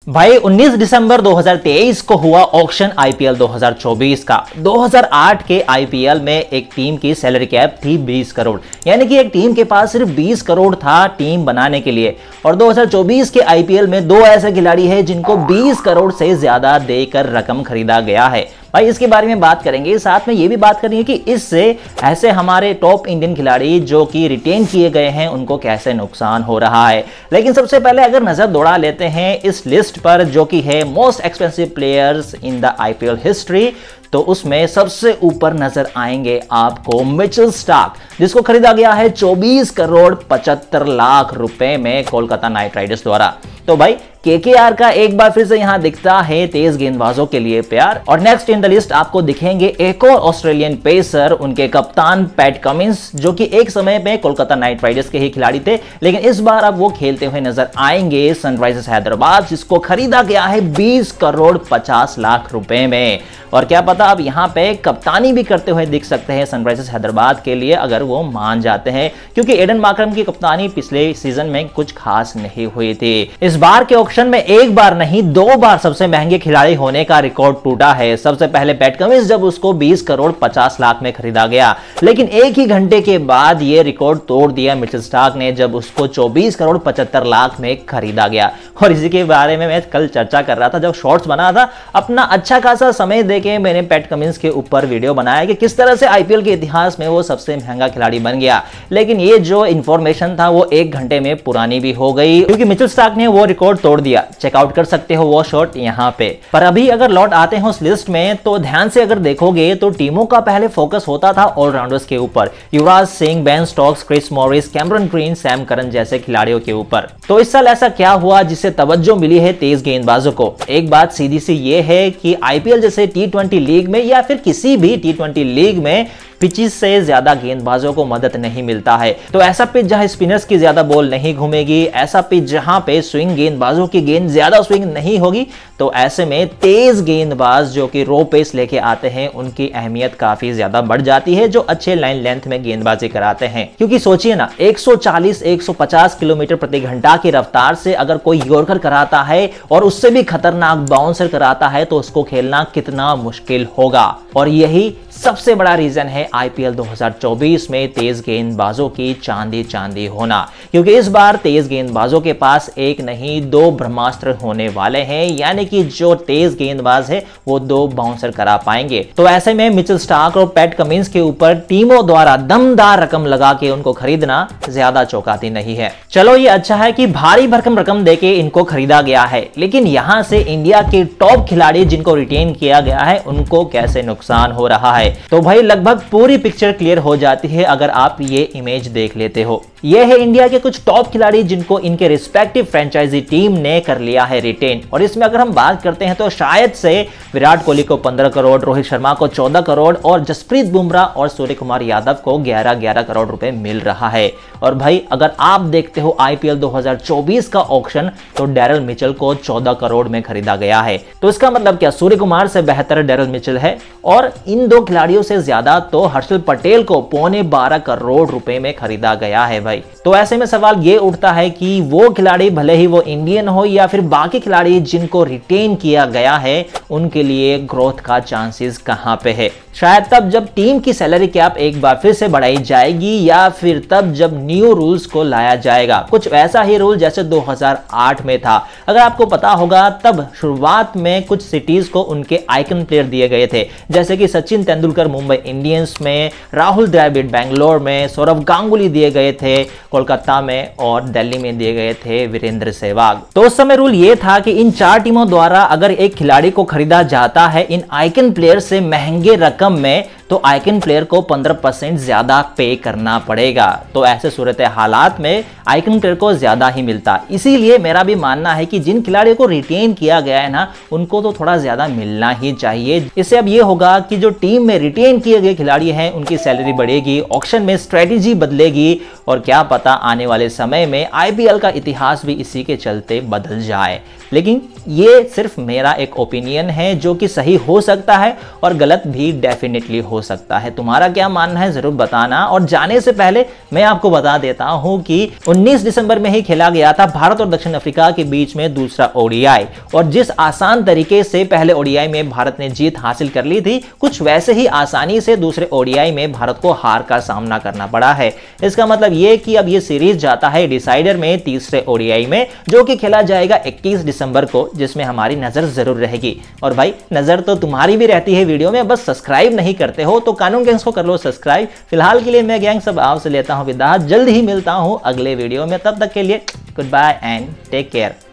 भाई 19 दिसंबर 2023 को हुआ ऑक्शन आईपीएल 2024 का। 2008 के आईपीएल में एक टीम की सैलरी कैप थी 20 करोड़, यानी कि एक टीम के पास सिर्फ 20 करोड़ था टीम बनाने के लिए। और 2024 के आईपीएल में दो ऐसे खिलाड़ी हैं जिनको 20 करोड़ से ज्यादा देकर रकम खरीदा गया है। भाई इसके बारे में बात करेंगे, साथ में ये भी बात करेंगे कि इससे ऐसे हमारे टॉप इंडियन खिलाड़ी जो कि रिटेन किए गए हैं उनको कैसे नुकसान हो रहा है। लेकिन सबसे पहले अगर नजर दौड़ा लेते हैं इस लिस्ट पर जो कि है most expensive players in the IPL history, तो उसमें सबसे ऊपर नजर आएंगे आपको मिचेल स्टार्क, जिसको खरीदा गया है 24 करोड़ 75 लाख रुपए में कोलकाता नाइट राइडर्स द्वारा। तो भाई केकेआर का एक बार फिर से यहां दिखता है तेज गेंदबाजों के लिए प्यार। और नेक्स्ट इन द लिस्ट आपको दिखेंगे एक और ऑस्ट्रेलियन पेसर, उनके कप्तान पैट कमिंस, जो कि एक समय में कोलकाता नाइट राइडर्स के ही खिलाड़ी थे, लेकिन इस बार अब वो खेलते हुए नजर आएंगे सनराइजर्स हैदराबाद, जिसको खरीदा गया है 20 करोड़ 50 लाख रुपए में। और क्या पता अब यहां पे कप्तानी भी करते हुए दिख सकते हैं सनराइजर्स हैदराबाद के लिए, अगर वो मान जाते हैं, क्योंकि एडन मार्करम की कप्तानी पिछले सीजन में कुछ खास नहीं हुई थी। इस बार के ऑक्शन में एक बार नहीं 2 बार सबसे महंगे खिलाड़ी होने का रिकॉर्ड टूटा है। सबसे पहले पैट कमिंस जब उसको 20 करोड़ 50 लाख में खरीदा गया, लेकिन एक ही घंटे के बाद यह रिकॉर्ड तोड़ दिया मिचेल स्टार्क ने जब उसको 24 करोड़ 75 लाख में खरीदा गया। और इसी के बारे में मैं कल चर्चा कर रहा था जब शॉर्ट्स बना था, अपना अच्छा खासा समय देके मैंने पैट कमिंस के ऊपर वीडियो बनाया कि किस तरह से आईपीएल के इतिहास में वो सबसे महंगा खिलाड़ी बन गया। लेकिन ये जो इंफॉर्मेशन था वो एक घंटे में पुरानी भी हो गई, क्योंकि मिचेल स्टार्क ने वो रिकॉर्ड तोड़ दिया। चेकआउट कर सकते हो वो शॉट यहां पे। पर अभी अगर लौट आते हैं उस लिस्ट में, तो ध्यान से अगर देखोगे तो टीमों का पहले फोकस होता था ऑलराउंडर्स के ऊपर, Yuvraj Singh, Ben Stokes, Chris Morris, Cameron Green, Sam Curran जैसे खिलाड़ियों के ऊपर। तो इस साल ऐसा क्या हुआ जिससे तवज्जो मिली है तेज गेंदबाजों को? एक बात सीधी सी ये है कि आईपीएल जैसे टी20 लीग में या फिर किसी भी टी20 लीग में पिचेस से ज्यादा गेंदबाजों को मदद नहीं मिलता है। तो ऐसा पिच जहां स्पिनर्स की ज्यादा बॉल नहीं घूमेगी, ऐसा पिच जहां पे स्विंग गेंदबाजों की गेंद ज्यादा स्विंग नहीं होगी, तो ऐसे में तेज गेंदबाज जो कि रो पेस लेके आते हैं उनकी अहमियत काफी ज्यादा बढ़ जाती है, जो अच्छे लाइन लेंथ में गेंदबाजी कराते हैं। क्योंकि सोचिए ना, 140-150 किलोमीटर प्रति घंटा की रफ्तार से अगर कोई यॉर्कर कराता है और उससे भी खतरनाक बाउंसर कराता है तो उसको खेलना कितना मुश्किल होगा। और यही सबसे बड़ा रीजन है आईपीएल 2024 में तेज गेंदबाजों की चांदी होना, क्योंकि इस बार तेज गेंदबाजों के पास एक नहीं 2 ब्रह्मास्त्र होने वाले हैं, यानी कि जो तेज गेंदबाज है वो 2 बाउंसर करा पाएंगे। तो ऐसे में मिचेल स्टार्क और पैट कमिंस के ऊपर टीमों द्वारा दमदार रकम लगा के उनको खरीदना ज्यादा चौंकाती नहीं है। चलो ये अच्छा है कि भारी भरकम रकम देके इनको खरीदा गया है, लेकिन यहां से इंडिया के टॉप खिलाड़ी जिनको रिटेन किया गया है उनको कैसे नुकसान हो रहा है? तो भाई लगभग पूरी पिक्चर क्लियर हो जाती है अगर आप ये इमेज देख लेते हो। ये है इंडिया के कुछ टॉप खिलाड़ी जिनको इनके रिस्पेक्टिव फ्रेंचाइजी टीम ने कर लिया है रिटेन। और इसमें अगर हम बात करते हैं तो शायद से विराट कोहली को 15 करोड़, रोहित शर्मा को 14 करोड़ और जसप्रीत बुमराह और सूर्य कुमार यादव को 11-11 करोड़ रुपए मिल रहा है। और भाई अगर आप देखते हो आईपीएल 2024 का ऑक्शन, तो डैरल मिचेल को 14 करोड़ में खरीदा गया है। तो इसका मतलब क्या, सूर्य कुमार से बेहतर डैरल मिचेल है? और इन 2 खिलाड़ियों से ज्यादा तो हर्षल पटेल को 12.25 करोड़ रुपए में खरीदा गया है भाई। तो ऐसे में सवाल ये उठता है कि वो खिलाड़ी भले ही वो इंडियन हो या फिर बाकी खिलाड़ी जिनको रिटेन किया गया है, उनके लिए ग्रोथ का चांसेस कहां पे है? शायद तब जब टीम की सैलरी कैप एक बार फिर से बढ़ाई जाएगी, या फिर तब जब न्यू रूल्स को लाया जाएगा, कुछ वैसा ही रूल जैसे 2008 में था। अगर आपको पता होगा तब शुरुआत में कुछ सिटीज को उनके आइकन प्लेयर दिए गए थे, जैसे कि सचिन तेंदुलकर मुंबई इंडियंस में, राहुल द्रविड़ बैंगलोर में, सौरव गांगुली दिए गए थे कोलकाता में, और दिल्ली में दिए गए थे वीरेंद्र सहवाग। तो उस समय रूल ये था कि इन 4 टीमों द्वारा अगर एक खिलाड़ी को खरीदा जाता है इन आइकन प्लेयर से महंगे रकम में, तो आइकन प्लेयर को 15% ज्यादा पे करना पड़ेगा। तो ऐसे सूरत हालात में आइकन प्लेयर को ज्यादा ही मिलता। इसीलिए मेरा भी मानना है कि जिन खिलाड़ियों को रिटेन किया गया है ना, उनको तो थोड़ा ज्यादा मिलना ही चाहिए। इससे अब ये होगा कि जो टीम में रिटेन किए गए खिलाड़ी हैं उनकी सैलरी बढ़ेगी, ऑक्शन में स्ट्रेटेजी बदलेगी, और क्या पता आने वाले समय में आईपीएल का इतिहास भी इसी के चलते बदल जाए। लेकिन ये सिर्फ मेरा एक ओपिनियन है जो कि सही हो सकता है और गलत भी डेफिनेटली हो सकता है। तुम्हारा क्या मानना है जरूर बताना। और जाने से पहले मैं आपको बता देता हूं कि 19 दिसंबर में ही खेला गया था भारत और दक्षिण अफ्रीका के बीच में दूसरा ओडीआई, और जिस आसान तरीके से पहले ओडीआई में भारत ने जीत हासिल कर ली थी, कुछ वैसे ही आसानी से दूसरे ओडीआई में भारत को हार का सामना करना पड़ा है। इसका मतलब यह कि अब यह सीरीज जाता है डिसाइडर में तीसरे ओडीआई में, जो कि खेला जाएगा 21 दिसंबर को, जिसमें हमारी नजर जरूर रहेगी। और भाई नजर तो तुम्हारी भी रहती है वीडियो में, बस सब्सक्राइब नहीं करते हो तो कानून गैंग्स को कर लो सब्सक्राइब। फिलहाल के लिए मैं गैंग सब आपसे लेता हूं विदा, जल्द ही मिलता हूं अगले वीडियो में। तब तक के लिए goodbye and take care.